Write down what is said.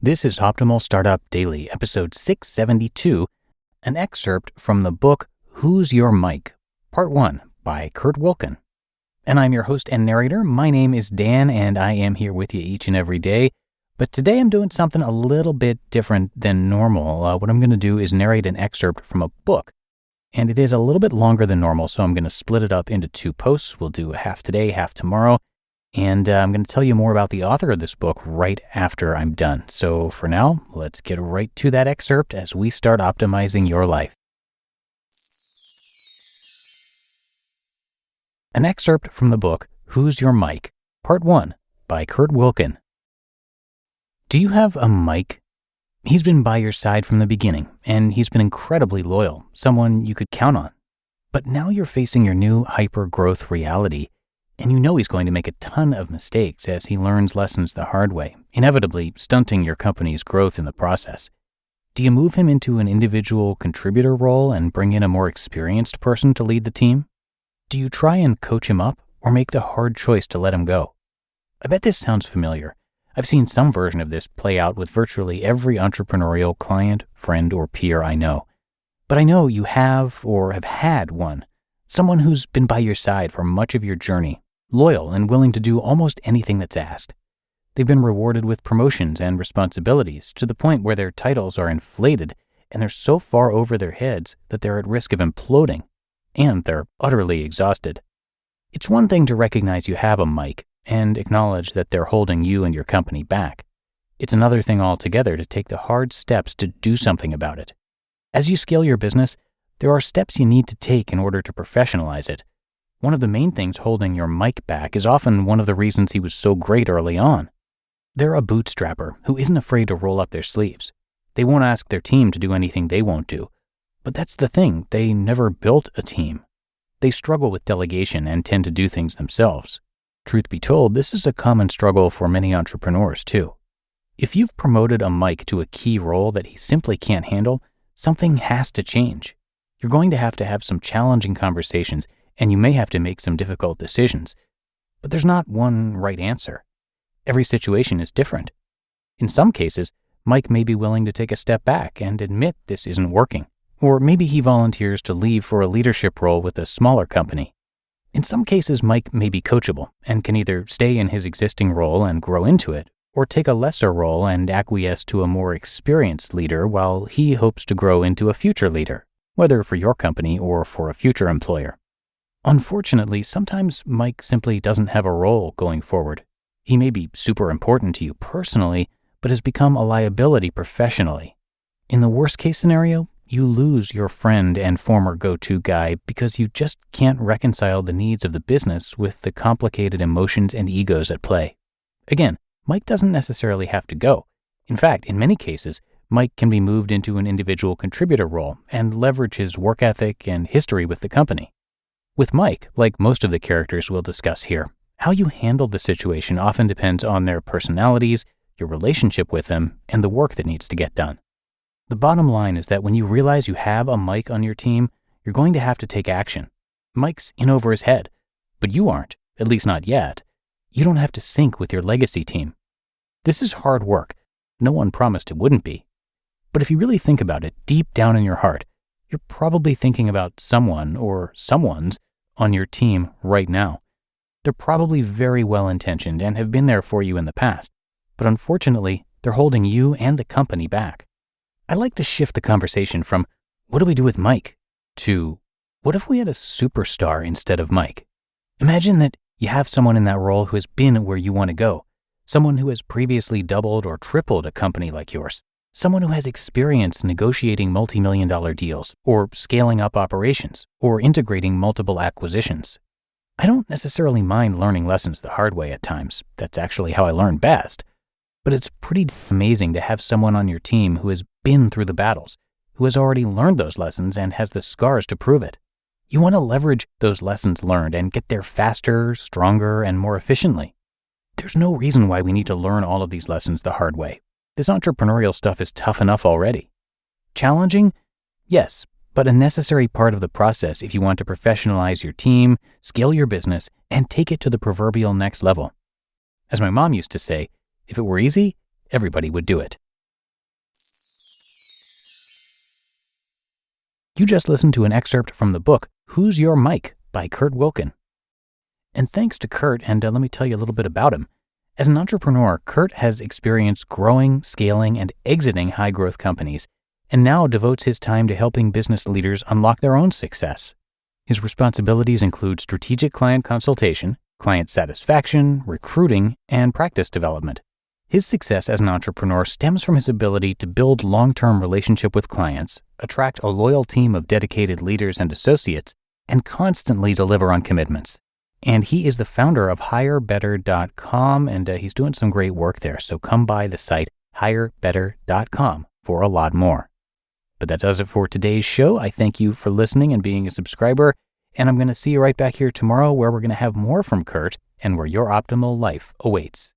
This is Optimal Startup Daily, episode 672, an excerpt from the book Who's Your Mike? Part 1 by Wilkin. And I'm your host and narrator. My name is Dan, and I am here with you each and every day. But today I'm doing something a little bit different than normal. What I'm going to do is narrate an excerpt from a book. And it is a little bit longer than normal, so I'm going to split it up into two posts. We'll do half today, half tomorrow. And I'm going to tell you more about the author of this book right after I'm done. So for now, let's get right to that excerpt as we start optimizing your life. An excerpt from the book Who's Your Mike? Part 1 by Wilkin. Do you have a Mike? He's been by your side from the beginning, and he's been incredibly loyal, someone you could count on. But now you're facing your new hyper-growth reality, and you know he's going to make a ton of mistakes as he learns lessons the hard way, inevitably stunting your company's growth in the process. Do you move him into an individual contributor role and bring in a more experienced person to lead the team? Do you try and coach him up or make the hard choice to let him go? I bet this sounds familiar. I've seen some version of this play out with virtually every entrepreneurial client, friend, or peer I know. But I know you have or have had one, someone who's been by your side for much of your journey, loyal and willing to do almost anything that's asked. They've been rewarded with promotions and responsibilities to the point where their titles are inflated and they're so far over their heads that they're at risk of imploding, and they're utterly exhausted. It's one thing to recognize you have a Mike and acknowledge that they're holding you and your company back. It's another thing altogether to take the hard steps to do something about it. As you scale your business, there are steps you need to take in order to professionalize it. One of the main things holding your Mike back is often one of the reasons he was so great early on. They're a bootstrapper who isn't afraid to roll up their sleeves. They won't ask their team to do anything they won't do. But that's the thing, they never built a team. They struggle with delegation and tend to do things themselves. Truth be told, this is a common struggle for many entrepreneurs too. If you've promoted a Mike to a key role that he simply can't handle, something has to change. You're going to have some challenging conversations, and you may have to make some difficult decisions. But there's not one right answer. Every situation is different. In some cases, Mike may be willing to take a step back and admit this isn't working. Or maybe he volunteers to leave for a leadership role with a smaller company. In some cases, Mike may be coachable and can either stay in his existing role and grow into it, or take a lesser role and acquiesce to a more experienced leader while he hopes to grow into a future leader, whether for your company or for a future employer. Unfortunately, sometimes Mike simply doesn't have a role going forward. He may be super important to you personally, but has become a liability professionally. In the worst case scenario, you lose your friend and former go-to guy because you just can't reconcile the needs of the business with the complicated emotions and egos at play. Again, Mike doesn't necessarily have to go. In fact, in many cases, Mike can be moved into an individual contributor role and leverage his work ethic and history with the company. With Mike, like most of the characters we'll discuss here, how you handle the situation often depends on their personalities, your relationship with them, and the work that needs to get done. The bottom line is that when you realize you have a Mike on your team, you're going to have to take action. Mike's in over his head, but you aren't, at least not yet. You don't have to sync with your legacy team. This is hard work. No one promised it wouldn't be. But if you really think about it deep down in your heart, you're probably thinking about someone or someone's on your team right now. They're probably very well-intentioned and have been there for you in the past, but unfortunately, they're holding you and the company back. I'd like to shift the conversation from, what do we do with Mike, to, what if we had a superstar instead of Mike? Imagine that you have someone in that role who has been where you want to go, someone who has previously doubled or tripled a company like yours, someone who has experience negotiating multi-million-dollar deals, or scaling up operations, or integrating multiple acquisitions. I don't necessarily mind learning lessons the hard way at times. That's actually how I learn best. But it's pretty amazing to have someone on your team who has been through the battles, who has already learned those lessons and has the scars to prove it. You want to leverage those lessons learned and get there faster, stronger, and more efficiently. There's no reason why we need to learn all of these lessons the hard way. This entrepreneurial stuff is tough enough already. Challenging? Yes, but a necessary part of the process if you want to professionalize your team, scale your business, and take it to the proverbial next level. As my mom used to say, if it were easy, everybody would do it. You just listened to an excerpt from the book, Who's Your Mike? By Kurt Wilkin. And thanks to Kurt, and let me tell you a little bit about him. As an entrepreneur, Kurt has experienced growing, scaling, and exiting high-growth companies, and now devotes his time to helping business leaders unlock their own success. His responsibilities include strategic client consultation, client satisfaction, recruiting, and practice development. His success as an entrepreneur stems from his ability to build long-term relationship with clients, attract a loyal team of dedicated leaders and associates, and constantly deliver on commitments. And he is the founder of HireBetter.com, and he's doing some great work there. So come by the site HireBetter.com for a lot more. But that does it for today's show. I thank you for listening and being a subscriber. And I'm going to see you right back here tomorrow where we're going to have more from Kurt and where your optimal life awaits.